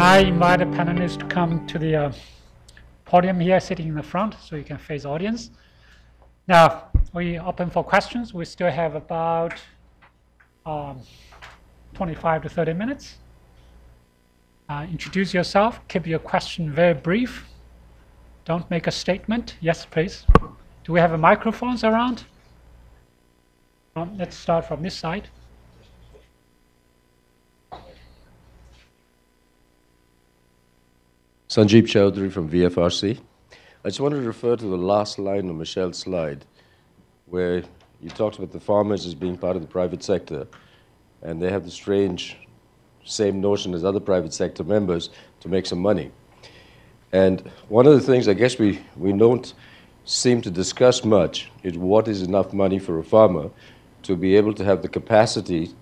I invite the panelists to come to the podium here, sitting in the front, so you can face the audience. Now, we open for questions. We still have about 25 to 30 minutes. Introduce yourself. Keep your question very brief. Don't make a statement. Yes, please. Do we have microphones around? Let's start from this side. Sunjeev Chowdhury from VFRC. I just wanted to refer to the last line of Michelle's slide, where you talked about the farmers as being part of the private sector, and they have the strange same notion as other private sector members to make some money. And one of the things I guess we don't seem to discuss much is what is enough money for a farmer to be able to have the capacity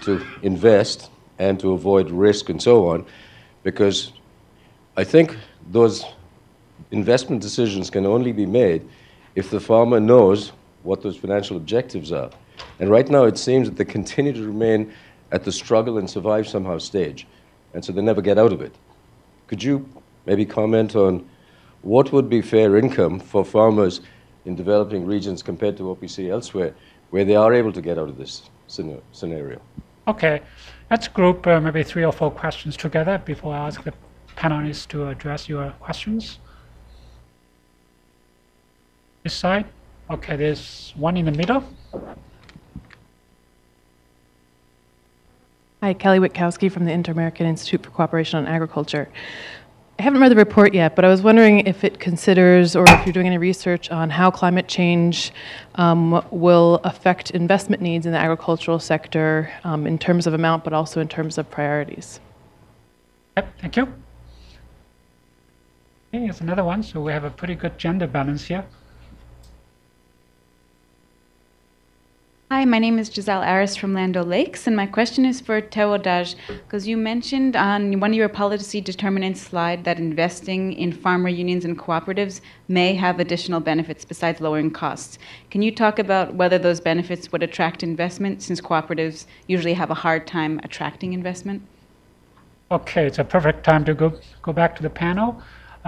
to invest and to avoid risk and so on, because I think those investment decisions can only be made if the farmer knows what those financial objectives are. And right now it seems that they continue to remain at the struggle and survive somehow stage, and so they never get out of it. Could you maybe comment on what would be fair income for farmers in developing regions compared to what we see elsewhere, where they are able to get out of this scenario? Okay, let's group maybe 3 or 4 questions together before I ask the panelists to address your questions. This side. Okay, there's one in the middle. Hi, Kelly Witkowski from the Inter-American Institute for Cooperation on Agriculture. I haven't read the report yet, but I was wondering if it considers, or if you're doing any research on how climate change will affect investment needs in the agricultural sector in terms of amount, but also in terms of priorities. Yep, thank you. Okay, here's another one. So we have a pretty good gender balance here. Hi, my name is giselleeres from Land O'Lakes, and my question is for Teodaj, because you mentioned on one of your policy determinants slide that investing in farmer unions and cooperatives may have additional benefits besides lowering costs. Can you talk about whether those benefits would attract investment, since cooperatives usually have a hard time attracting investment? Okay, it's a perfect time to go back to the panel.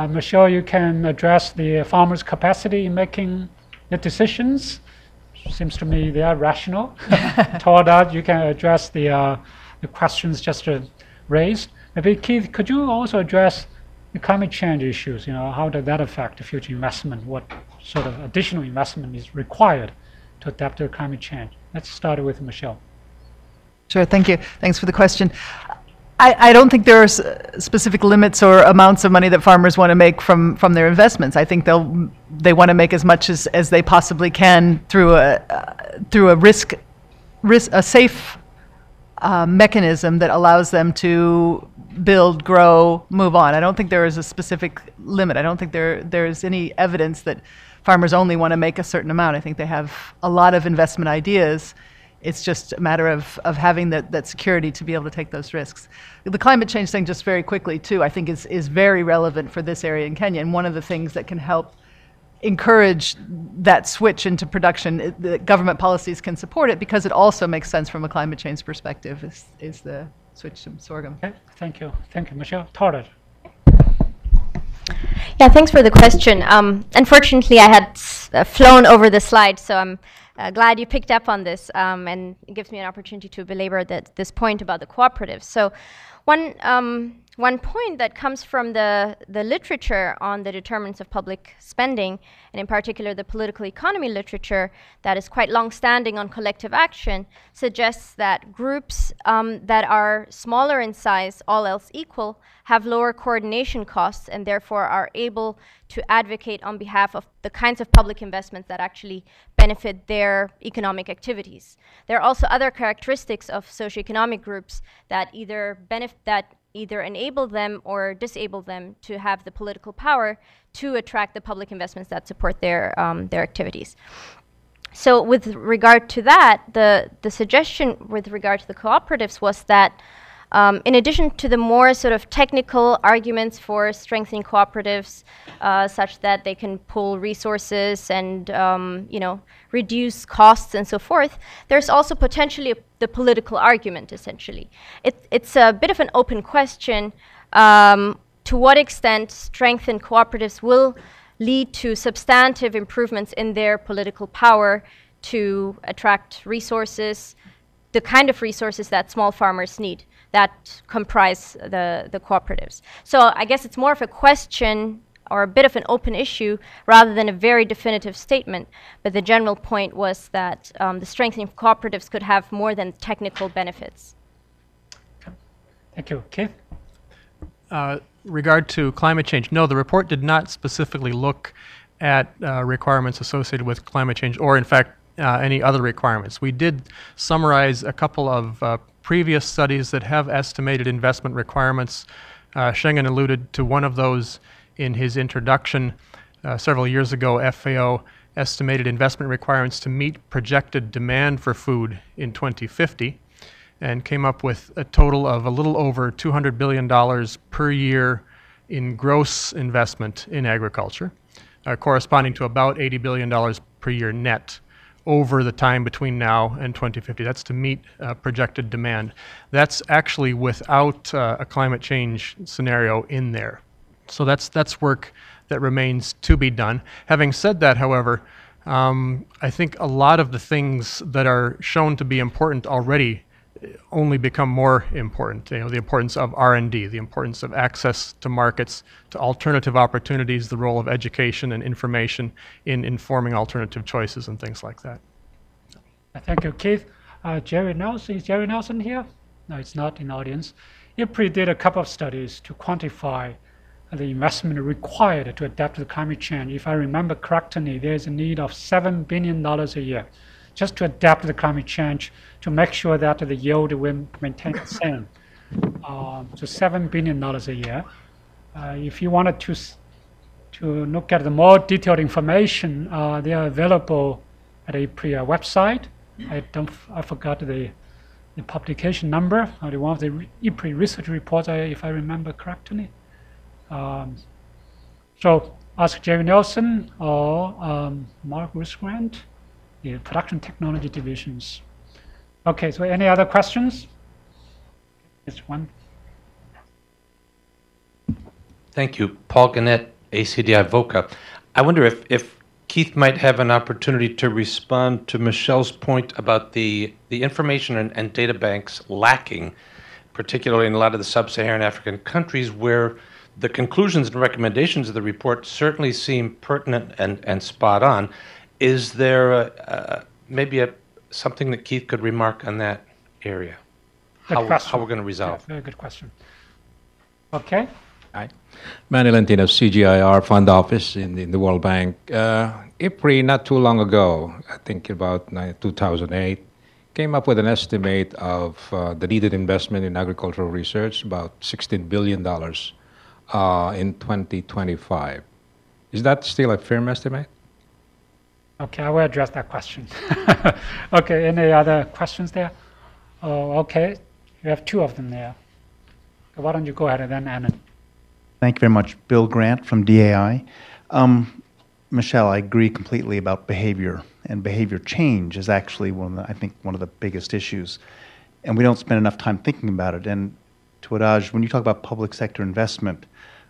Michelle, you can address the farmers' capacity in making the decisions. Seems to me they are rational. Toward that, you can address the questions just raised. Maybe Keith, could you also address the climate change issues? You know, how does that affect the future investment? What sort of additional investment is required to adapt to climate change? Let's start with Michelle. Sure, thank you. Thanks for the question. I don't think there are specific limits or amounts of money that farmers want to make from their investments. I think they want to make as much as they possibly can through a safe mechanism that allows them to build, grow, move on. I don't think there is a specific limit. I don't think there is any evidence that farmers only want to make a certain amount. I think they have a lot of investment ideas. It's just a matter of having that security to be able to take those risks. The climate change thing, just very quickly too, I think is very relevant for this area in Kenya. And one of the things that can help encourage that switch into production, the government policies can support it, because it also makes sense from a climate change perspective, is the switch to sorghum. Okay, thank you. Thank you, Michelle. Torrid. Yeah, thanks for the question. Unfortunately, I had flown over the slide, so I'm glad you picked up on this, and it gives me an opportunity to belabor this point about the cooperatives. So one point that comes from the literature on the determinants of public spending, and in particular the political economy literature that is quite long-standing on collective action, suggests that groups that are smaller in size, all else equal, have lower coordination costs and therefore are able to advocate on behalf of the kinds of public investments that actually benefit their economic activities. There are also other characteristics of socioeconomic groups that either enable them or disable them to have the political power to attract the public investments that support their activities. So with regard to that, the suggestion with regard to the cooperatives was that in addition to the more sort of technical arguments for strengthening cooperatives, such that they can pool resources and reduce costs and so forth, there's also potentially the political argument, essentially. It's a bit of an open question to what extent strengthened cooperatives will lead to substantive improvements in their political power to attract resources, the kind of resources that small farmers need that comprise the cooperatives. So I guess it's more of a question or a bit of an open issue rather than a very definitive statement. But the general point was that the strengthening of cooperatives could have more than technical benefits. Thank you. Keith? Regard to climate change, no, the report did not specifically look at requirements associated with climate change or, in fact, any other requirements. We did summarize a couple of previous studies that have estimated investment requirements. Schengen alluded to one of those in his introduction. Several years ago, FAO estimated investment requirements to meet projected demand for food in 2050 and came up with a total of a little over $200 billion per year in gross investment in agriculture, corresponding to about $80 billion per year net over the time between now and 2050. That's to meet projected demand. That's actually without a climate change scenario in there. So that's work that remains to be done. Having said that, however, I think a lot of the things that are shown to be important already only become more important. You know, the importance of R&D, the importance of access to markets, to alternative opportunities, the role of education and information in informing alternative choices and things like that. Thank you, Keith. Jerry Nelson, is Jerry Nelson here? No, it's not in the audience. IFPRI did a couple of studies to quantify the investment required to adapt to climate change. If I remember correctly, there's a need of $7 billion a year just to adapt to the climate change, to make sure that the yield will maintain the same. So $7 billion a year. If you wanted to look at the more detailed information, they are available at a IFPRI website. I forgot the publication number. The one of the IFPRI research reports, if I remember correctly. So ask Jerry Nelson or Mark Rusgrant, the production technology divisions. Okay, so any other questions? Just one. Thank you. Paul Gannett, ACDI VOCA. I wonder if Keith might have an opportunity to respond to Michelle's point about the information and data banks lacking, particularly in a lot of the sub-Saharan African countries where the conclusions and recommendations of the report certainly seem pertinent and spot on. Is there maybe something that Keith could remark on that area? How we're going to resolve? Yeah, very good question. Okay. Hi. Manny Lentino, CGIAR Fund Office in the World Bank. IFPRI, not too long ago, I think about 2008, came up with an estimate of the needed investment in agricultural research, about $16 billion in 2025. Is that still a firm estimate? Okay, I will address that question. Okay, any other questions there? Oh, okay, you have two of them there. Why don't you go ahead and then Annan? Thank you very much. Bill Grant from DAI. Michelle, I agree completely about behavior, and behavior change is actually I think one of the biggest issues, and we don't spend enough time thinking about it. And to Adaj, when you talk about public sector investment,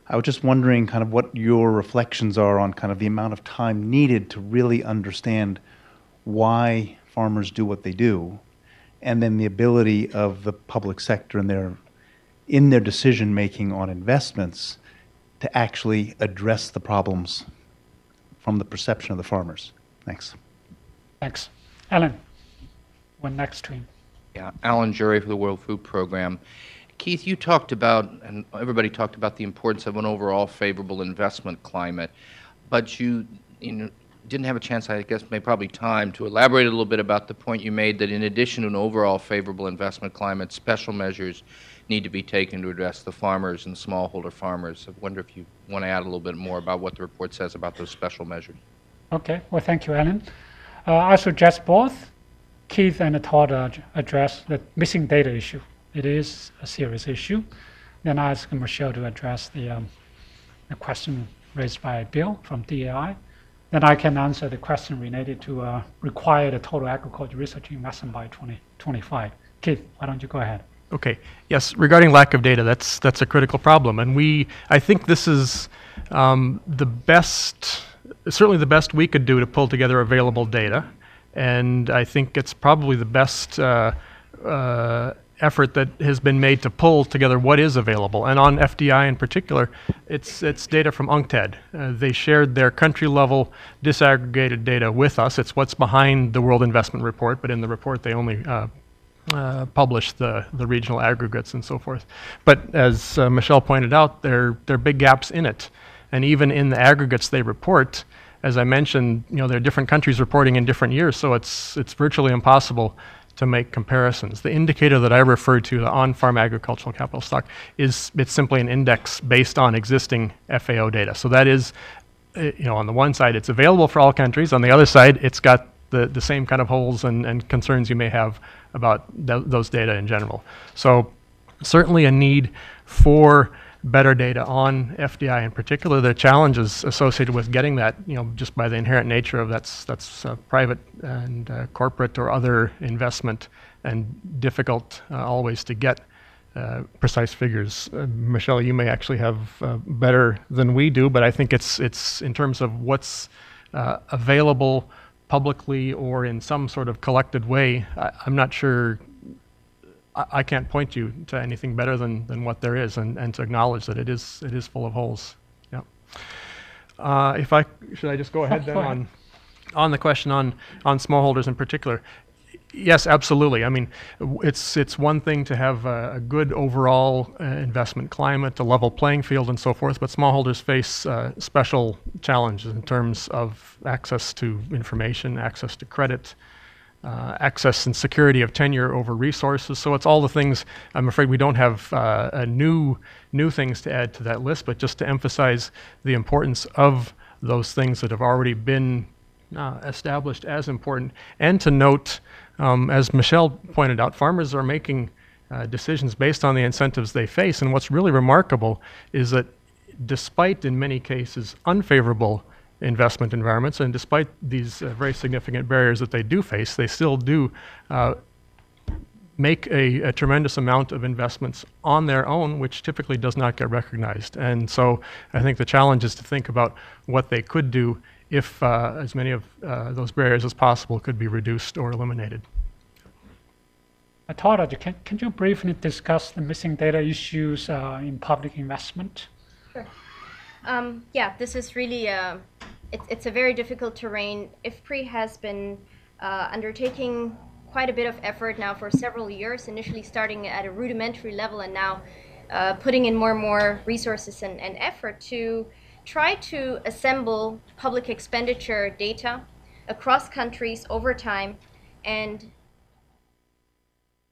I was just wondering kind of what your reflections are on kind of the amount of time needed to really understand why farmers do what they do, and then the ability of the public sector in their decision making on investments to actually address the problems from the perception of the farmers. Thanks. Thanks. Alan, one next to him. Yeah, Alan Jury for the World Food Program. Keith, you talked about, and everybody talked about the importance of an overall favorable investment climate, but you didn't have a chance, I guess, probably time to elaborate a little bit about the point you made that in addition to an overall favorable investment climate, special measures need to be taken to address the farmers and smallholder farmers. I wonder if you want to add a little bit more about what the report says about those special measures. Okay, well, thank you, Alan. I suggest both Keith and Todd address the missing data issue. It is a serious issue. Then I ask Michelle to address the question raised by Bill from DAI. Then I can answer the question related to required total agriculture research investment by 2025. Keith, why don't you go ahead? Okay. Yes, regarding lack of data, that's a critical problem, and I think this is the best, certainly the best we could do to pull together available data, and I think it's probably the best effort that has been made to pull together what is available. And on FDI in particular, it's data from UNCTAD. They shared their country-level disaggregated data with us. It's what's behind the World Investment Report, but in the report they only publish the regional aggregates and so forth. But as Michelle pointed out, there are big gaps in it. And even in the aggregates they report, as I mentioned, there are different countries reporting in different years, so it's virtually impossible to make comparisons. The indicator that I referred to, the on-farm agricultural capital stock, it's simply an index based on existing FAO data. So that is, on the one side, it's available for all countries. On the other side, it's got the same kind of holes and concerns you may have about those data in general. So certainly a need for better data on FDI in particular. The challenges associated with getting that, just by the inherent nature of that's private and corporate or other investment, and difficult always to get precise figures. Michelle, you may actually have better than we do, but I think it's in terms of what's available publicly or in some sort of collected way. I'm not sure. I can't point you to anything better than what there is, and to acknowledge that it is full of holes. Yeah. Should I just go ahead then on the question on smallholders in particular? Yes, absolutely. I mean, it's one thing to have a good overall investment climate, a level playing field, and so forth, but smallholders face special challenges in terms of access to information, access to credit, access and security of tenure over resources. So it's all the things. I'm afraid we don't have new things to add to that list, but just to emphasize the importance of those things that have already been established as important, and to note, as Michelle pointed out, farmers are making decisions based on the incentives they face, and what's really remarkable is that despite, in many cases, unfavorable investment environments, and despite these very significant barriers that they do face, they still do make a tremendous amount of investments on their own, which typically does not get recognized. And so I think the challenge is to think about what they could do if as many of those barriers as possible could be reduced or eliminated. Todd, can you briefly discuss the missing data issues in public investment? Sure. Yeah, this is really, it's a very difficult terrain. IFPRI has been undertaking quite a bit of effort now for several years, initially starting at a rudimentary level and now putting in more and more resources and effort to try to assemble public expenditure data across countries over time, and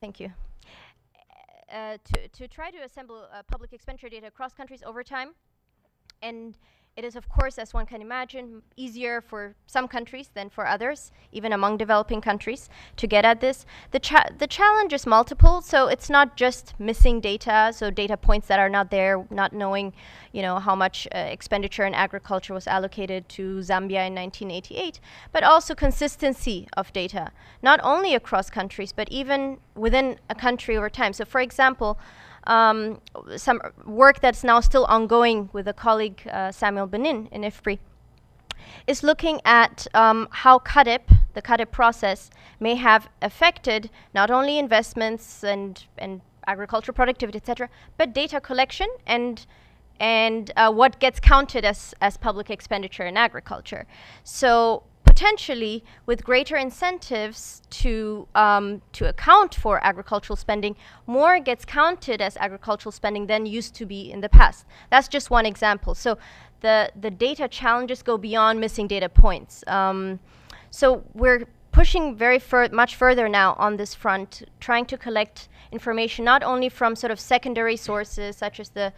thank you. To try to assemble public expenditure data across countries over time. And it is, of course, as one can imagine, easier for some countries than for others, even among developing countries, to get at this. The challenge is multiple, so it's not just missing data, so data points that are not there, not knowing, how much expenditure in agriculture was allocated to Zambia in 1988, but also consistency of data, not only across countries, but even within a country over time. So, for example, some work that's now still ongoing with a colleague, Samuel Benin in IFPRI, is looking at how the CADIP process may have affected not only investments and agricultural productivity, etc., but data collection and what gets counted as public expenditure in agriculture. So potentially, with greater incentives to account for agricultural spending, more gets counted as agricultural spending than used to be in the past. That's just one example. So the data challenges go beyond missing data points. So we're pushing much further now on this front, trying to collect information not only from sort of secondary sources such as the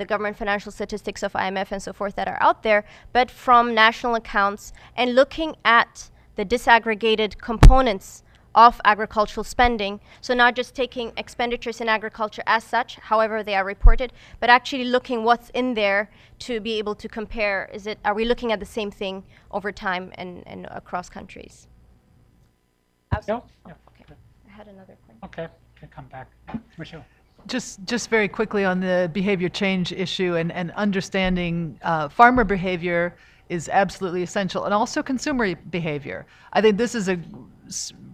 government financial statistics of IMF and so forth that are out there, but from national accounts, and looking at the disaggregated components of agricultural spending. So not just taking expenditures in agriculture as such, however they are reported, but actually looking what's in there to be able to compare. Are we looking at the same thing over time and across countries? Yeah. Okay. I had another point. Okay. can come back. Michelle. Just very quickly on the behavior change issue and understanding farmer behavior is absolutely essential, and also consumer behavior. I think this is a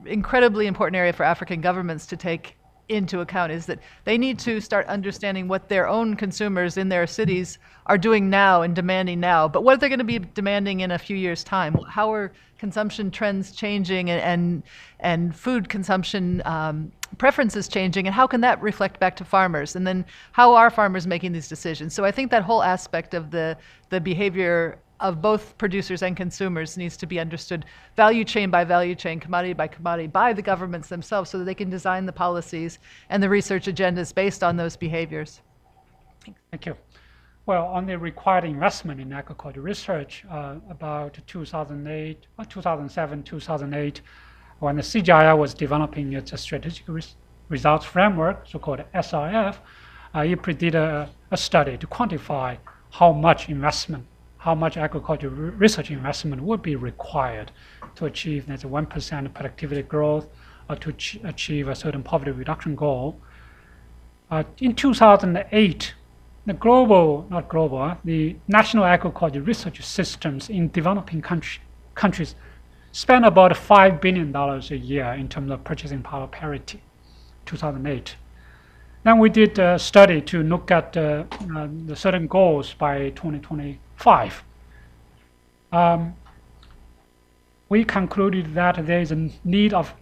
incredibly important area for African governments to take into account, is that they need to start understanding what their own consumers in their cities are doing now and demanding now, but what are they going to be demanding in a few years' time? How are consumption trends changing and food consumption preferences changing, and how can that reflect back to farmers? And then how are farmers making these decisions? So I think that whole aspect of the behavior of both producers and consumers needs to be understood value chain by value chain, commodity by commodity, by the governments themselves, so that they can design the policies and the research agendas based on those behaviors. Thank you. Well, on the required investment in agriculture research, about 2008, or 2007, 2008, when the CGIAR was developing its strategic results framework, so-called SRF, IFPRI did a study to quantify how much investment, how much agriculture research investment would be required to achieve that 1% productivity growth or to achieve a certain poverty reduction goal. In 2008, the national agriculture research systems in developing countries spent about $5 billion a year in terms of purchasing power parity, 2008. Then we did a study to look at the certain goals by 2025. We concluded that there is a need of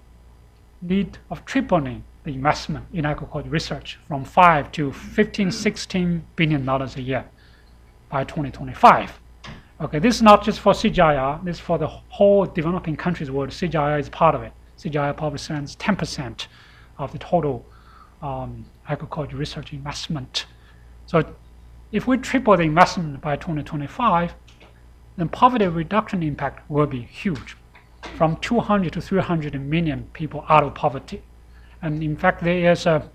tripling the investment in agriculture research from 5 to 15, 16 billion dollars a year by 2025. Okay, this is not just for CGIAR, this is for the whole developing countries world. CGIAR is part of it. CGIAR probably spends 10% of the total agriculture research investment. So if we triple the investment by 2025, then poverty reduction impact will be huge, from 200 to 300 million people out of poverty. And in fact, there is a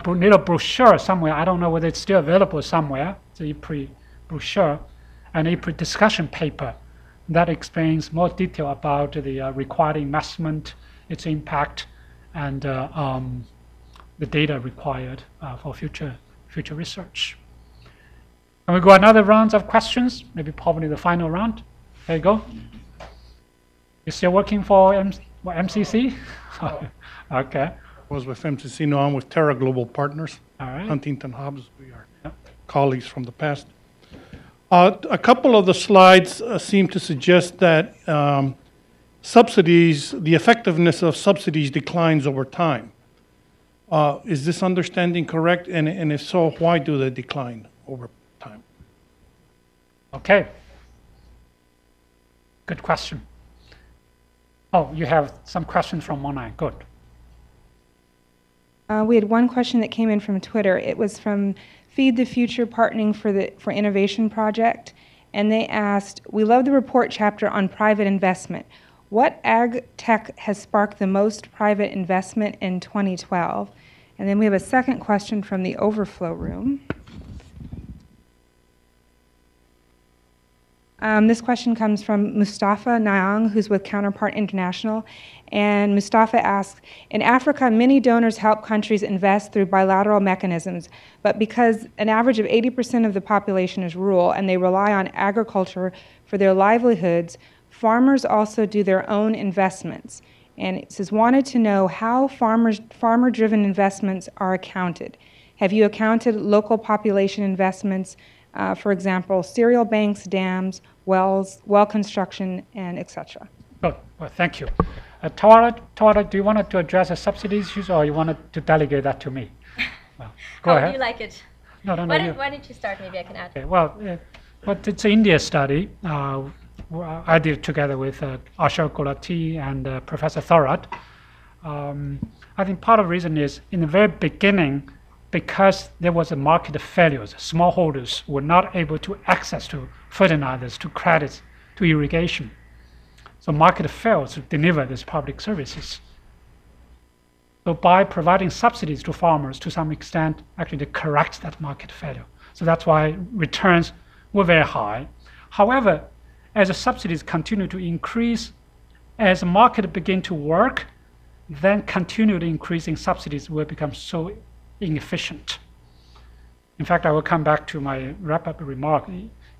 little brochure somewhere, I don't know whether it's still available somewhere, the IFPRI brochure, an IFPRI discussion paper that explains more detail about the required investment, its impact, and the data required for future research. Can we go another round of questions? Maybe probably the final round. There you go. You're still working for MCC? Okay. Was with MCC, now I'm with Terra Global Partners. All right. Huntington Hobbs, we are colleagues from the past. A couple of the slides seem to suggest that subsidies, the effectiveness of subsidies declines over time. Is this understanding correct? And if so, why do they decline over time? Okay. Good question. Oh, you have some questions from online. Good. We had one question that came in from Twitter. It was from Feed the Future Partnering for Innovation Project, and they asked, we love the report chapter on private investment. What ag tech has sparked the most private investment in 2012? And then we have a second question from the overflow room. This question comes from Mustafa Nyang, who's with Counterpart International. And Mustafa asks, in Africa, many donors help countries invest through bilateral mechanisms, but because an average of 80% of the population is rural and they rely on agriculture for their livelihoods, farmers also do their own investments. And it says, wanted to know how farmer-driven investments are accounted. Have you accounted local population investments, for example, cereal banks, dams, wells, well construction, and etc.? Good. Well, thank you. Tawara, do you want to address the subsidies issues, or you wanted to delegate that to me? Well, go ahead. How would you like it? No, Why don't you start? Maybe I can add. Okay, well, it's an India study. I did it together with Ashar Gulati and Professor Thorat. I think part of the reason is, in the very beginning, because there was a market failures, smallholders were not able to access to fertilizers, to credits, to irrigation. So market fails to deliver these public services. So by providing subsidies to farmers, to some extent, actually they correct that market failure. So that's why returns were very high. However, as the subsidies continue to increase, as the market begin to work, then continued increasing subsidies will become so inefficient. In fact, I will come back to my wrap-up remark.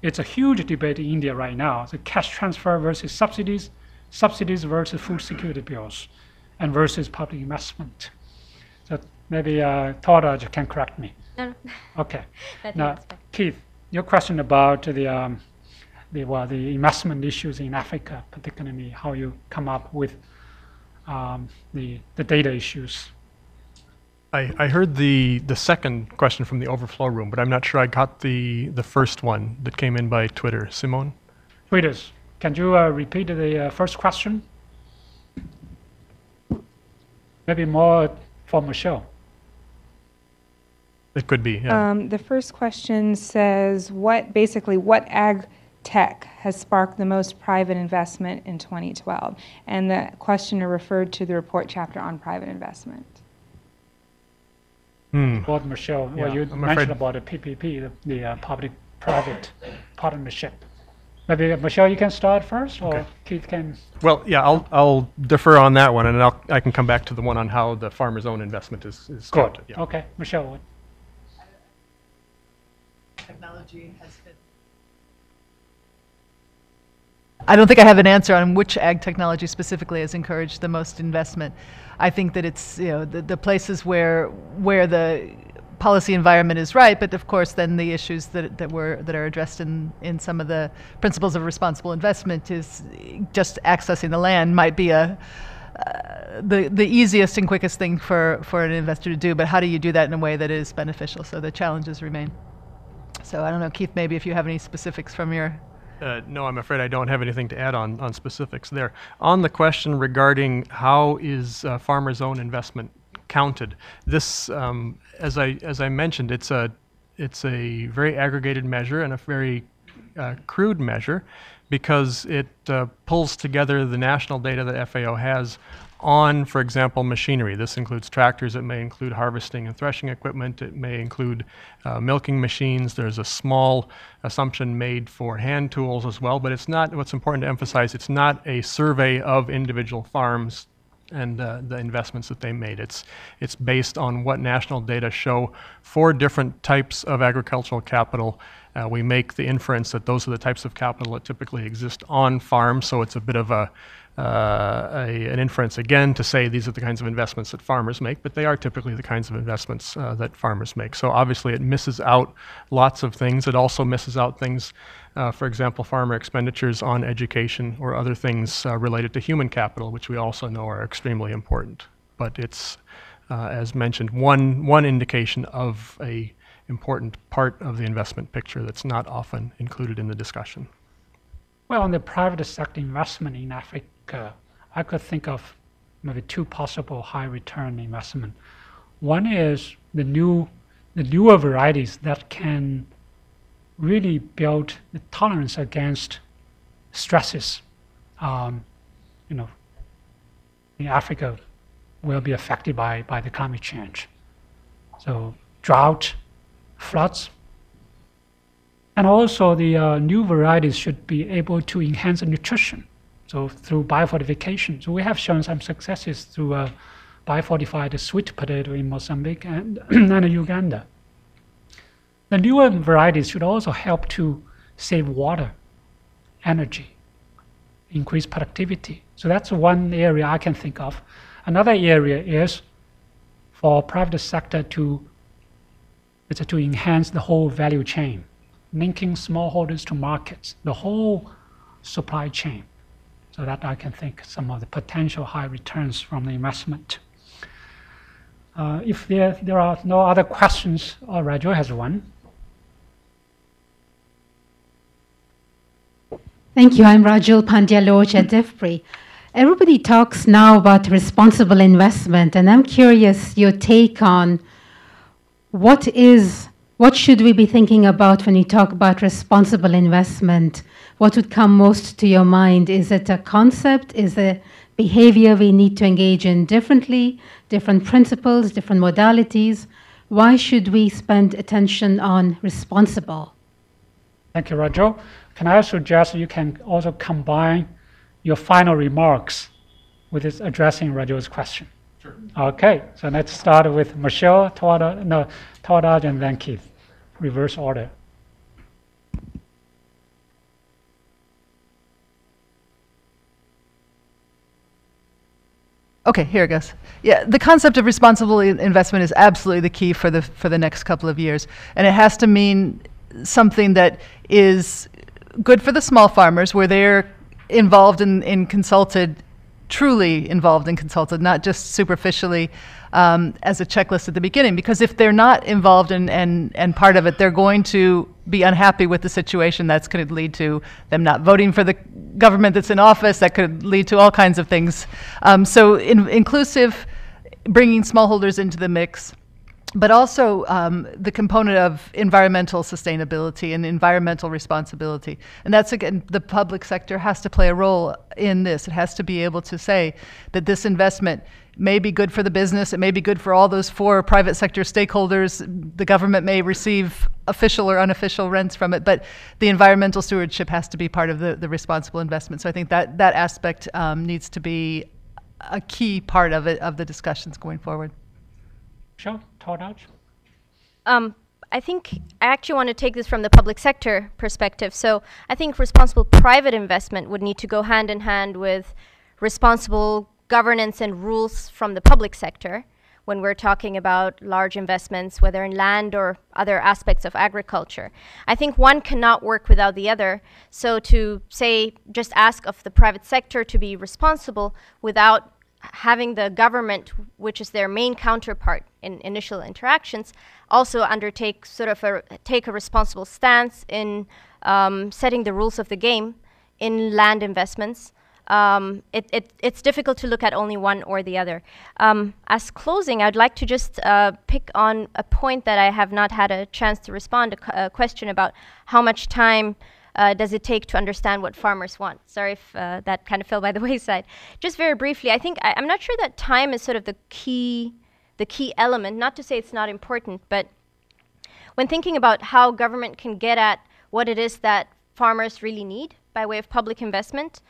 It's a huge debate in India right now, the cash transfer versus subsidies, subsidies versus food security bills, and versus public investment. So maybe Thordaj can correct me. No. Okay. Now, Keith, your question about the investment issues in Africa, particularly how you come up with the data issues. I heard the second question from the overflow room, but I'm not sure I got the first one that came in by Twitter. Simone? Tweeters, can you repeat the first question? Maybe more for Michelle. It could be, yeah. The first question says, what ag tech has sparked the most private investment in 2012? And the questioner referred to the report chapter on private investment. About Michelle, Yeah, well, you I'm mentioned afraid- about the PPP, the public-private partnership. Maybe Michelle, you can start first, or Keith can. Well, yeah, I'll defer on that one, and I can come back to the one on how the farmer's own investment is Good. counted. Yeah. Okay, Michelle. Technology has been. I don't think I have an answer on which ag technology specifically has encouraged the most investment. I think that it's the places where the policy environment is right, but of course then the issues that are addressed in some of the principles of responsible investment is just accessing the land might be the easiest and quickest thing for an investor to do, but how do you do that in a way that is beneficial? So the challenges remain. So I don't know, Keith, maybe if you have any specifics from your. No, I'm afraid I don't have anything to add on specifics there. On the question regarding how is farmers' own investment counted, this, as I mentioned, it's a very aggregated measure and a very crude measure, because it pulls together the national data that FAO has on, for example, machinery. This includes tractors, it may include harvesting and threshing equipment, it may include milking machines. There's a small assumption made for hand tools as well, but it's not, what's important to emphasize, it's not a survey of individual farms and the investments that they made. It's based on what national data show for different types of agricultural capital. We make the inference that those are the types of capital that typically exist on farms, so it's a bit of an inference again to say these are the kinds of investments that farmers make, but they are typically the kinds of investments that farmers make. So obviously it misses out lots of things. It also misses out things, for example, farmer expenditures on education or other things related to human capital, which we also know are extremely important. But it's, as mentioned, one indication of a important part of the investment picture that's not often included in the discussion. Well, on the private sector investment in Africa, I could think of maybe two possible high return investment. One is the newer varieties that can really build the tolerance against stresses. In Africa will be affected by the climate change. So drought, floods, and also the new varieties should be able to enhance the nutrition, so through biofortification. So we have shown some successes through biofortified sweet potato in Mozambique and, and Uganda. The newer varieties should also help to save water, energy, increase productivity. So that's one area I can think of. Another area is for private sector to enhance the whole value chain, linking smallholders to markets, the whole supply chain, so that I can think some of the potential high returns from the investment. If there are no other questions, Raju has one. Thank you. I'm Rajul Pandya-Loch at IFPRI. Everybody talks now about responsible investment, and I'm curious your take on what should we be thinking about when you talk about responsible investment? What would come most to your mind? Is it a concept? Is it behavior we need to engage in differently, different principles, different modalities? Why should we spend attention on responsible? Thank you, Raju. Can I suggest you can also combine your final remarks with this addressing Raju's question? Sure. Okay, so let's start with Michelle, Towdage, and then Keith. Reverse order. Okay, here it goes. Yeah, the concept of responsible investment is absolutely the key for the next couple of years, and it has to mean something that is good for the small farmers, where they're involved in consulted, truly involved and consulted, not just superficially as a checklist at the beginning. Because if they're not involved and part of it, they're going to be unhappy with the situation. That's going to lead to them not voting for the government that's in office. That could lead to all kinds of things. So inclusive, bringing smallholders into the mix, but also the component of environmental sustainability and environmental responsibility. And that's, again, the public sector has to play a role in this. It has to be able to say that this investment may be good for the business, it may be good for all those 4 private sector stakeholders, the government may receive official or unofficial rents from it, but the environmental stewardship has to be part of the responsible investment. So I think that aspect needs to be a key part of it, of the discussions going forward. Sure, Towdage. I think I actually want to take this from the public sector perspective. So I think responsible private investment would need to go hand in hand with responsible governance and rules from the public sector when we're talking about large investments, whether in land or other aspects of agriculture. I think one cannot work without the other. So to say, just ask of the private sector to be responsible without having the government, which is their main counterpart in initial interactions, also undertake take a responsible stance in setting the rules of the game in land investments. It's difficult to look at only one or the other. As closing, I'd like to just pick on a point that I have not had a chance to respond to, a question about how much time does it take to understand what farmers want. Sorry if that kind of fell by the wayside. Just very briefly, I think I'm not sure that time is sort of the key element, not to say it's not important, but when thinking about how government can get at what it is that farmers really need by way of public investment,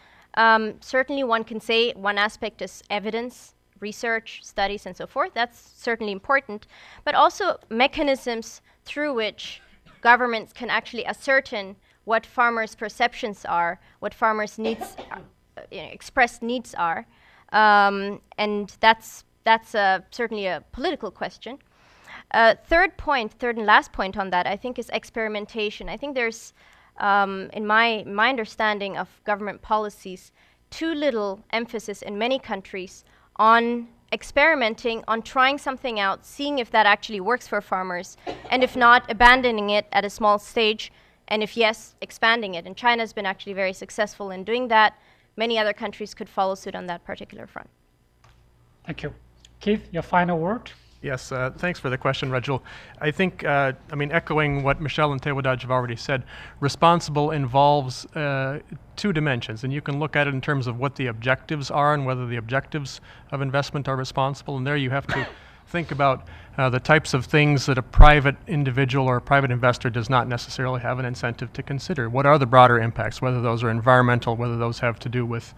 certainly one can say one aspect is evidence, research, studies, and so forth. That's certainly important, but also mechanisms through which governments can actually ascertain what farmers' perceptions are, what farmers' needs, expressed needs are, and that's certainly a political question. Third and last point on that, I think, is experimentation. I think there's, in my understanding of government policies, too little emphasis in many countries on experimenting, on trying something out, seeing if that actually works for farmers, and if not, abandoning it at a small stage, and if yes, expanding it. And China's been actually very successful in doing that. Many other countries could follow suit on that particular front. Thank you. Keith, your final word? Yes, thanks for the question, Rajul. I think, echoing what Michelle and Tewodaj have already said, responsible involves 2 dimensions, and you can look at it in terms of what the objectives are and whether the objectives of investment are responsible, and there you have to think about the types of things that a private individual or a private investor does not necessarily have an incentive to consider. What are the broader impacts, whether those are environmental, whether those have to do with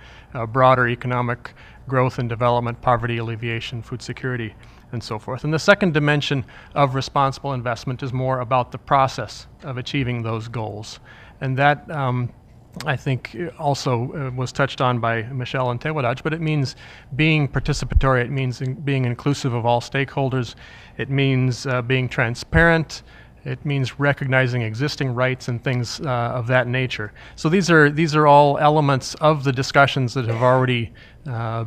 broader economic growth and development, poverty alleviation, food security, and so forth. And the second dimension of responsible investment is more about the process of achieving those goals. And that, I think, also was touched on by Michelle and Tewodaj, but it means being participatory, it means being inclusive of all stakeholders, it means being transparent, it means recognizing existing rights and things of that nature. So these are all elements of the discussions that have already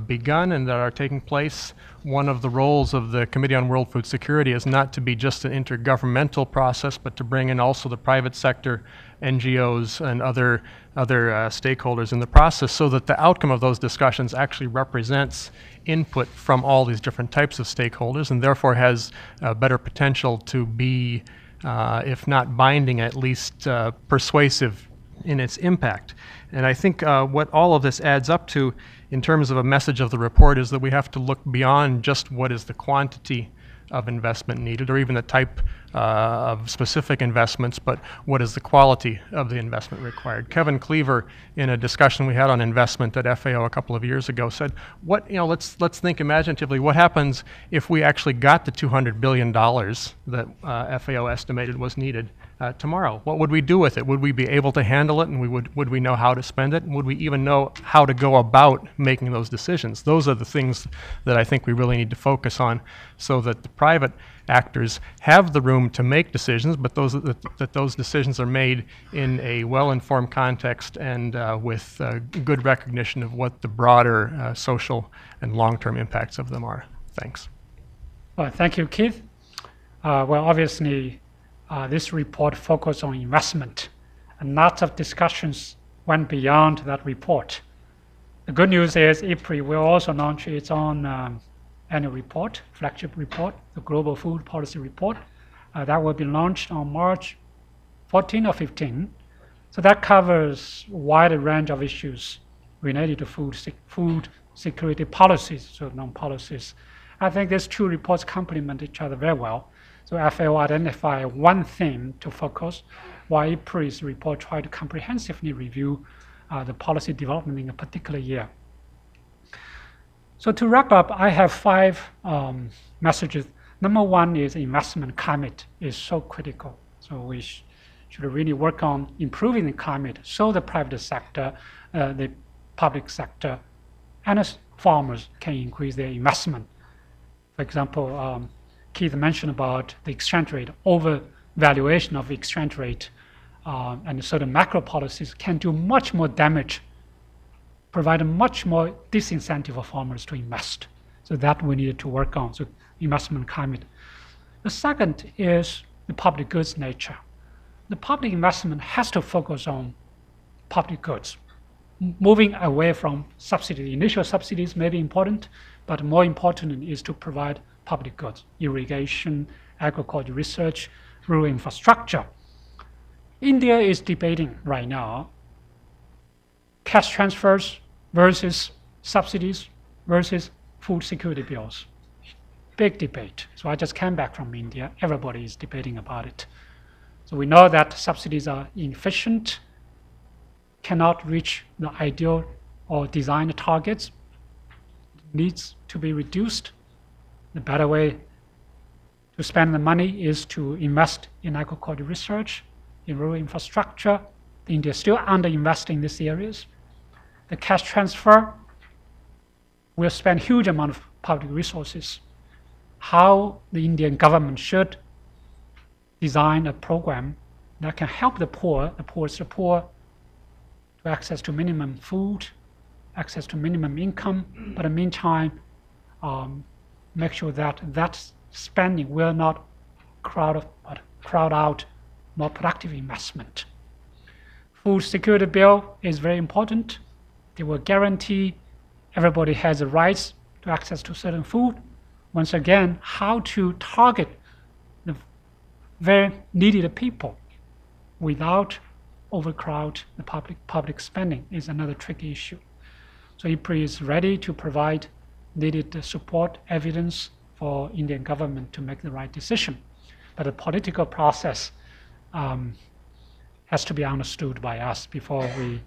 begun and that are taking place. One of the roles of the Committee on World Food Security is not to be just an intergovernmental process, but to bring in also the private sector, NGOs, and other stakeholders in the process, so that the outcome of those discussions actually represents input from all these different types of stakeholders, and therefore has better potential to be, if not binding, at least persuasive in its impact. And I think what all of this adds up to in terms of a message of the report is that we have to look beyond just what is the quantity of investment needed, or even the type of specific investments, but what is the quality of the investment required. Kevin Cleaver, in a discussion we had on investment at FAO a couple of years ago, said, let's think imaginatively, what happens if we actually got the $200 billion that FAO estimated was needed tomorrow? What would we do with it? Would we be able to handle it, and would we know how to spend it? And would we even know how to go about making those decisions? Those are the things that I think we really need to focus on, so that the private actors have the room to make decisions, but that those decisions are made in a well-informed context and with good recognition of what the broader social and long-term impacts of them are. Thanks. Well, thank you, Keith. Well, obviously, this report focused on investment, and lots of discussions went beyond that report. The good news is IFPRI will also launch its own annual report, flagship report, the Global Food Policy Report. That will be launched on March 14 or 15. So that covers a wide range of issues related to food security policies, so non-policies. I think these two reports complement each other very well. So FAO identified one theme to focus, while IFPRI's report tried to comprehensively review the policy development in a particular year. So to wrap up, I have 5 messages. Number one is investment climate is so critical. So we should really work on improving the climate so the private sector, the public sector, and farmers can increase their investment. For example, Keith mentioned about the exchange rate, overvaluation of exchange rate, and certain macro policies can do much more damage, provide a much more disincentive for farmers to invest. So that we needed to work on, so investment climate. The second is the public goods nature. The public investment has to focus on public goods, moving away from subsidies. Initial subsidies may be important, but more important is to provide public goods, irrigation, agriculture research, rural infrastructure. India is debating right now cash transfers versus subsidies versus food security bills. Big debate. So I just came back from India. Everybody is debating about it. So we know that subsidies are inefficient, cannot reach the ideal or designed targets, needs to be reduced. The better way to spend the money is to invest in agriculture research, in rural infrastructure. India is still underinvesting in these areas. The cash transfer will spend huge amount of public resources. How the Indian government should design a program that can help the poorest of poor, to access to minimum food, access to minimum income, but in the meantime, make sure that that spending will not crowd out more productive investment. Food security bill is very important. They will guarantee everybody has the rights to access to certain food. Once again, how to target the very needy people without overcrowd the public spending is another tricky issue. So IFPRI is ready to provide needed support, evidence for Indian government to make the right decision. But the political process has to be understood by us before we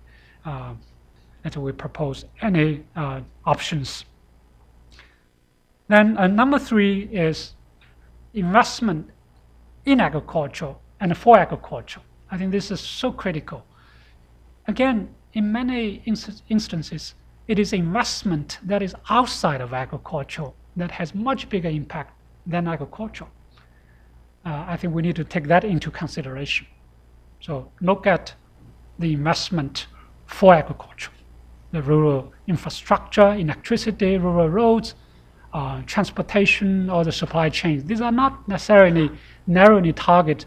propose any options. Then number 3 is investment in agriculture and for agriculture. I think this is so critical. Again, in many instances, it is investment that is outside of agriculture that has much bigger impact than agriculture. I think we need to take that into consideration. So look at the investment for agriculture, the rural infrastructure, electricity, rural roads, transportation, or the supply chains. These are not necessarily narrowly targeted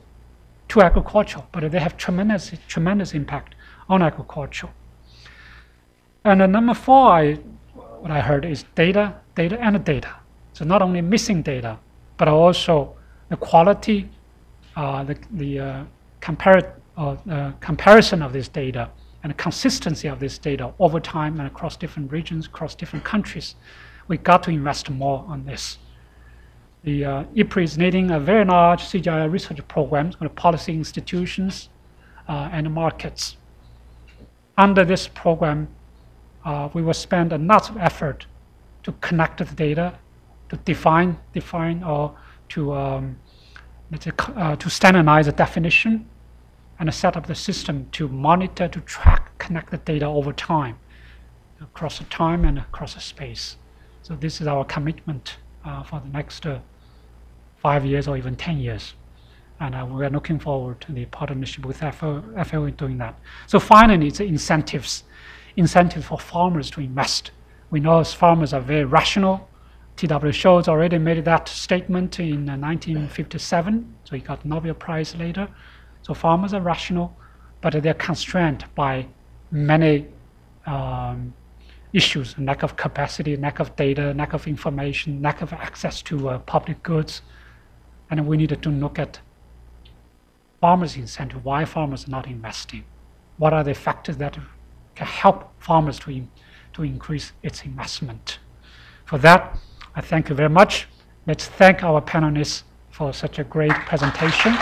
to agriculture, but they have tremendous impact on agriculture. And number 4, what I heard is data. So not only missing data, but also the quality, the comparison of this data and the consistency of this data over time and across different regions, across different countries. We got to invest more on this. The IFPRI is leading a very large CGI research program on policy institutions and markets. Under this program, we will spend a lot of effort to connect the data, to define or to standardize the definition, and set up the system to monitor, to track, connect the data over time, across the time and across the space. So this is our commitment for the next 5 years or even 10 years. And we are looking forward to the partnership with FAO in doing that. So finally, it's incentives for farmers to invest. We know farmers are very rational. T.W. Schultz already made that statement in 1957, so he got Nobel Prize later. So farmers are rational, but they're constrained by many issues: lack of capacity, lack of data, lack of information, lack of access to public goods. And we need to look at farmers' incentive. Why farmers are not investing? What are the factors that can help farmers to increase its investment? For that, I thank you very much. Let's thank our panelists for such a great presentation.